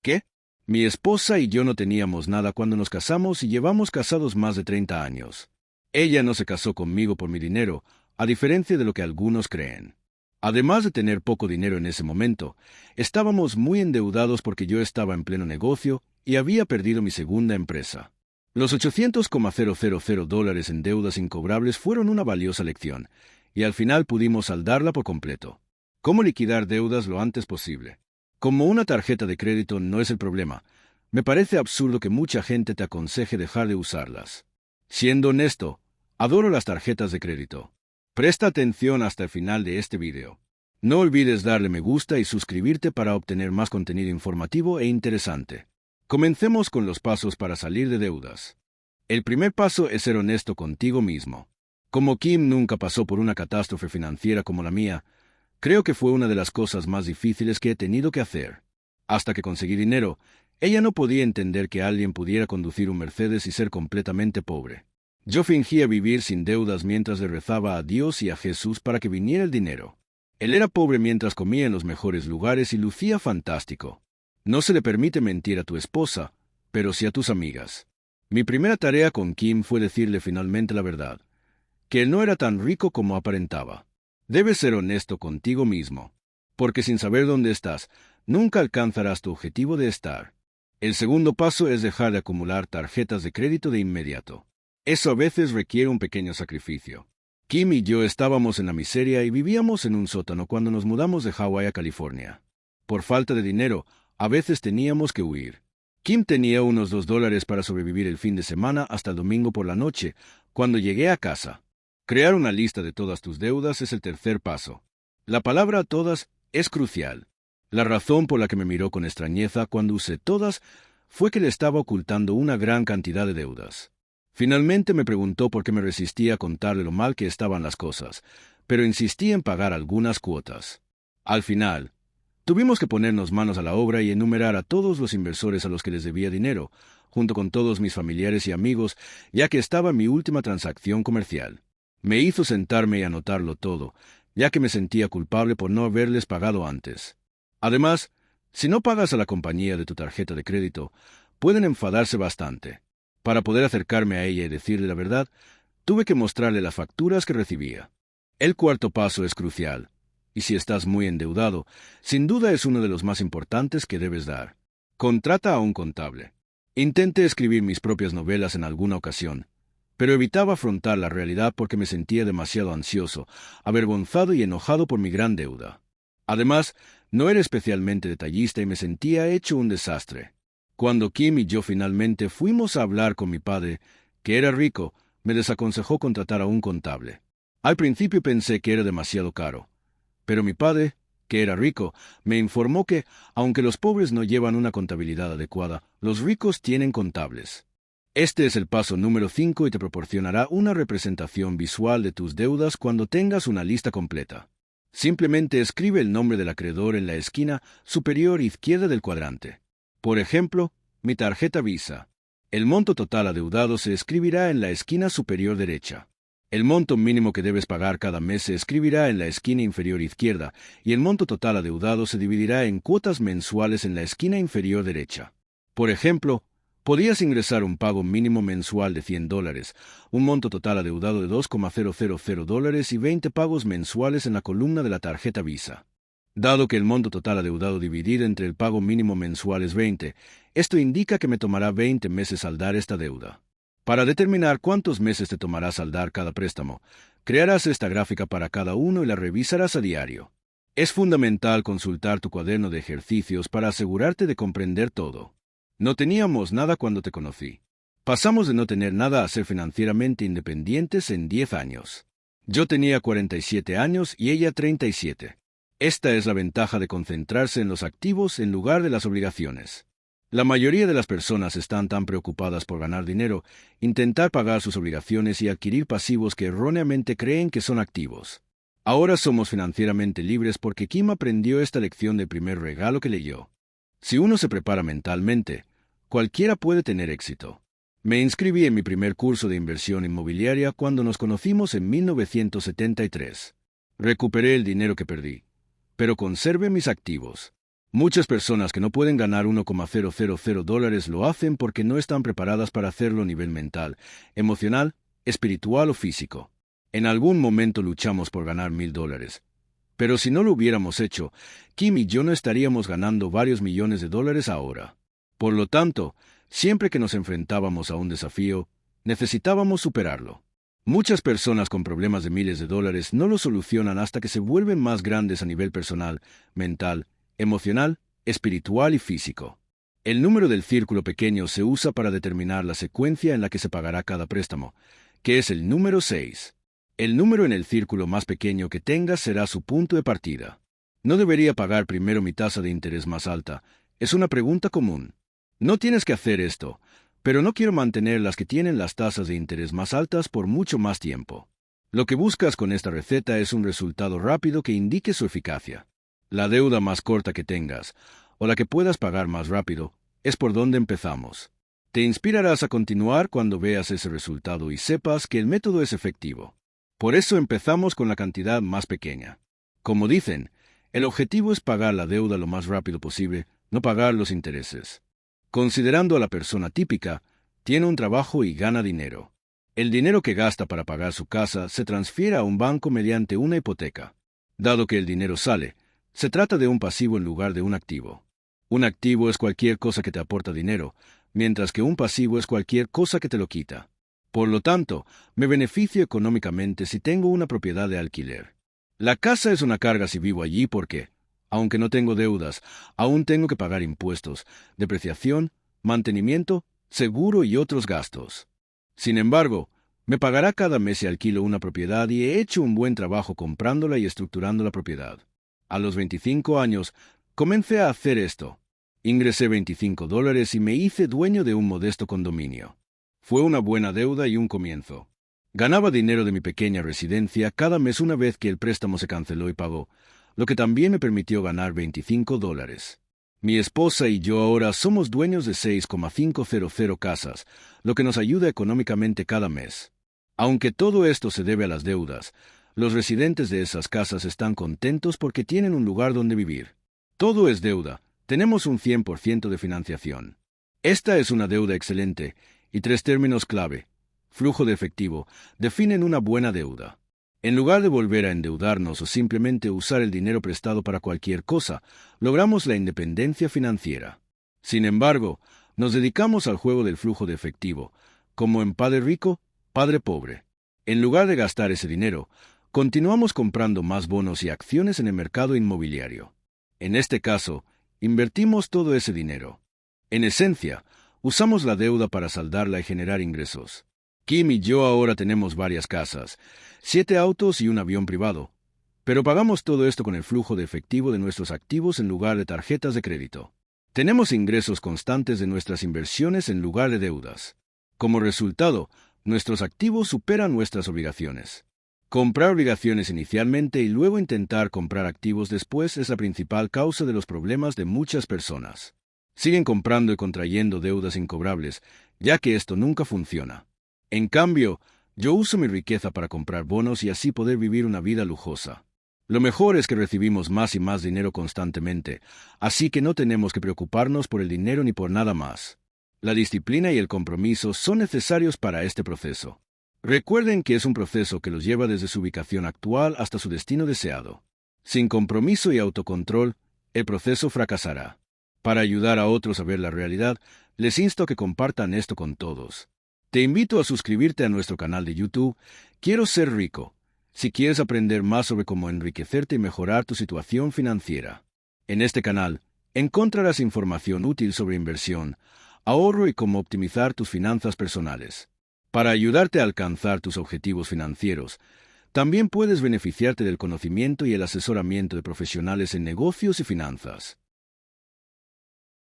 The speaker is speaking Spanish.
¿Qué? Mi esposa y yo no teníamos nada cuando nos casamos y llevamos casados más de 30 años. Ella no se casó conmigo por mi dinero, a diferencia de lo que algunos creen. Además de tener poco dinero en ese momento, estábamos muy endeudados porque yo estaba en pleno negocio y había perdido mi segunda empresa. Los $800,000 en deudas incobrables fueron una valiosa lección, y al final pudimos saldarla por completo. ¿Cómo liquidar deudas lo antes posible? Como una tarjeta de crédito no es el problema, me parece absurdo que mucha gente te aconseje dejar de usarlas. Siendo honesto, adoro las tarjetas de crédito. Presta atención hasta el final de este video. No olvides darle me gusta y suscribirte para obtener más contenido informativo e interesante. Comencemos con los pasos para salir de deudas. El primer paso es ser honesto contigo mismo. Como Kim nunca pasó por una catástrofe financiera como la mía, creo que fue una de las cosas más difíciles que he tenido que hacer. Hasta que conseguí dinero, ella no podía entender que alguien pudiera conducir un Mercedes y ser completamente pobre. Yo fingía vivir sin deudas mientras le rezaba a Dios y a Jesús para que viniera el dinero. Él era pobre mientras comía en los mejores lugares y lucía fantástico. No se le permite mentir a tu esposa, pero sí a tus amigas. Mi primera tarea con Kim fue decirle finalmente la verdad, que él no era tan rico como aparentaba. Debes ser honesto contigo mismo, porque sin saber dónde estás, nunca alcanzarás tu objetivo de estar. El segundo paso es dejar de acumular tarjetas de crédito de inmediato. Eso a veces requiere un pequeño sacrificio. Kim y yo estábamos en la miseria y vivíamos en un sótano cuando nos mudamos de Hawái a California. Por falta de dinero, a veces teníamos que huir. Kim tenía unos $2 para sobrevivir el fin de semana hasta el domingo por la noche, cuando llegué a casa. Crear una lista de todas tus deudas es el tercer paso. La palabra todas es crucial. La razón por la que me miró con extrañeza cuando usé todas fue que le estaba ocultando una gran cantidad de deudas. Finalmente me preguntó por qué me resistía a contarle lo mal que estaban las cosas, pero insistí en pagar algunas cuotas. Al final, tuvimos que ponernos manos a la obra y enumerar a todos los inversores a los que les debía dinero, junto con todos mis familiares y amigos, ya que estaba en mi última transacción comercial. Me hizo sentarme y anotarlo todo, ya que me sentía culpable por no haberles pagado antes. Además, si no pagas a la compañía de tu tarjeta de crédito, pueden enfadarse bastante. Para poder acercarme a ella y decirle la verdad, tuve que mostrarle las facturas que recibía. El cuarto paso es crucial, y si estás muy endeudado, sin duda es uno de los más importantes que debes dar. Contrata a un contable. Intenté escribir mis propias novelas en alguna ocasión, pero evitaba afrontar la realidad porque me sentía demasiado ansioso, avergonzado y enojado por mi gran deuda. Además, no era especialmente detallista y me sentía hecho un desastre. Cuando Kim y yo finalmente fuimos a hablar con mi padre, que era rico, me desaconsejó contratar a un contable. Al principio pensé que era demasiado caro, pero mi padre, que era rico, me informó que, aunque los pobres no llevan una contabilidad adecuada, los ricos tienen contables. Este es el paso número 5 y te proporcionará una representación visual de tus deudas cuando tengas una lista completa. Simplemente escribe el nombre del acreedor en la esquina superior izquierda del cuadrante. Por ejemplo, mi tarjeta Visa. El monto total adeudado se escribirá en la esquina superior derecha. El monto mínimo que debes pagar cada mes se escribirá en la esquina inferior izquierda y el monto total adeudado se dividirá en cuotas mensuales en la esquina inferior derecha. Por ejemplo, podías ingresar un pago mínimo mensual de $100, un monto total adeudado de $2,000 y 20 pagos mensuales en la columna de la tarjeta Visa. Dado que el monto total adeudado dividido entre el pago mínimo mensual es 20, esto indica que me tomará 20 meses saldar esta deuda. Para determinar cuántos meses te tomará saldar cada préstamo, crearás esta gráfica para cada uno y la revisarás a diario. Es fundamental consultar tu cuaderno de ejercicios para asegurarte de comprender todo. No teníamos nada cuando te conocí. Pasamos de no tener nada a ser financieramente independientes en 10 años. Yo tenía 47 años y ella 37. Esta es la ventaja de concentrarse en los activos en lugar de las obligaciones. La mayoría de las personas están tan preocupadas por ganar dinero, intentar pagar sus obligaciones y adquirir pasivos que erróneamente creen que son activos. Ahora somos financieramente libres porque Kim aprendió esta lección del primer regalo que leyó. Si uno se prepara mentalmente, cualquiera puede tener éxito. Me inscribí en mi primer curso de inversión inmobiliaria cuando nos conocimos en 1973. Recuperé el dinero que perdí, pero conservé mis activos. Muchas personas que no pueden ganar $1,000 lo hacen porque no están preparadas para hacerlo a nivel mental, emocional, espiritual o físico. En algún momento luchamos por ganar $1,000. Pero si no lo hubiéramos hecho, Kim y yo no estaríamos ganando varios millones de dólares ahora. Por lo tanto, siempre que nos enfrentábamos a un desafío, necesitábamos superarlo. Muchas personas con problemas de miles de dólares no lo solucionan hasta que se vuelven más grandes a nivel personal, mental, emocional, espiritual y físico. El número del círculo pequeño se usa para determinar la secuencia en la que se pagará cada préstamo, que es el número 6. El número en el círculo más pequeño que tengas será su punto de partida. ¿No debería pagar primero mi tasa de interés más alta? Es una pregunta común. No tienes que hacer esto, pero no quiero mantener las que tienen las tasas de interés más altas por mucho más tiempo. Lo que buscas con esta receta es un resultado rápido que indique su eficacia. La deuda más corta que tengas, o la que puedas pagar más rápido, es por donde empezamos. Te inspirarás a continuar cuando veas ese resultado y sepas que el método es efectivo. Por eso empezamos con la cantidad más pequeña. Como dicen, el objetivo es pagar la deuda lo más rápido posible, no pagar los intereses. Considerando a la persona típica, tiene un trabajo y gana dinero. El dinero que gasta para pagar su casa se transfiere a un banco mediante una hipoteca. Dado que el dinero sale, se trata de un pasivo en lugar de un activo. Un activo es cualquier cosa que te aporta dinero, mientras que un pasivo es cualquier cosa que te lo quita. Por lo tanto, me beneficio económicamente si tengo una propiedad de alquiler. La casa es una carga si vivo allí porque, aunque no tengo deudas, aún tengo que pagar impuestos, depreciación, mantenimiento, seguro y otros gastos. Sin embargo, me pagará cada mes si alquilo una propiedad y he hecho un buen trabajo comprándola y estructurando la propiedad. A los 25 años, comencé a hacer esto. Ingresé $25 y me hice dueño de un modesto condominio. Fue una buena deuda y un comienzo. Ganaba dinero de mi pequeña residencia cada mes una vez que el préstamo se canceló y pagó, lo que también me permitió ganar $25. Mi esposa y yo ahora somos dueños de 6,500 casas, lo que nos ayuda económicamente cada mes. Aunque todo esto se debe a las deudas, los residentes de esas casas están contentos porque tienen un lugar donde vivir. Todo es deuda, tenemos un 100% de financiación. Esta es una deuda excelente, y 3 términos clave, flujo de efectivo, definen una buena deuda. En lugar de volver a endeudarnos o simplemente usar el dinero prestado para cualquier cosa, logramos la independencia financiera. Sin embargo, nos dedicamos al juego del flujo de efectivo, como en Padre Rico, Padre Pobre. En lugar de gastar ese dinero, continuamos comprando más bonos y acciones en el mercado inmobiliario. En este caso, invertimos todo ese dinero. En esencia, usamos la deuda para saldarla y generar ingresos. Kim y yo ahora tenemos varias casas, 7 autos y un avión privado, pero pagamos todo esto con el flujo de efectivo de nuestros activos en lugar de tarjetas de crédito. Tenemos ingresos constantes de nuestras inversiones en lugar de deudas. Como resultado, nuestros activos superan nuestras obligaciones. Comprar obligaciones inicialmente y luego intentar comprar activos después es la principal causa de los problemas de muchas personas. Siguen comprando y contrayendo deudas incobrables, ya que esto nunca funciona. En cambio, yo uso mi riqueza para comprar bonos y así poder vivir una vida lujosa. Lo mejor es que recibimos más y más dinero constantemente, así que no tenemos que preocuparnos por el dinero ni por nada más. La disciplina y el compromiso son necesarios para este proceso. Recuerden que es un proceso que los lleva desde su ubicación actual hasta su destino deseado. Sin compromiso y autocontrol, el proceso fracasará. Para ayudar a otros a ver la realidad, les insto a que compartan esto con todos. Te invito a suscribirte a nuestro canal de YouTube, Quiero Ser Rico, si quieres aprender más sobre cómo enriquecerte y mejorar tu situación financiera. En este canal, encontrarás información útil sobre inversión, ahorro y cómo optimizar tus finanzas personales. Para ayudarte a alcanzar tus objetivos financieros, también puedes beneficiarte del conocimiento y el asesoramiento de profesionales en negocios y finanzas.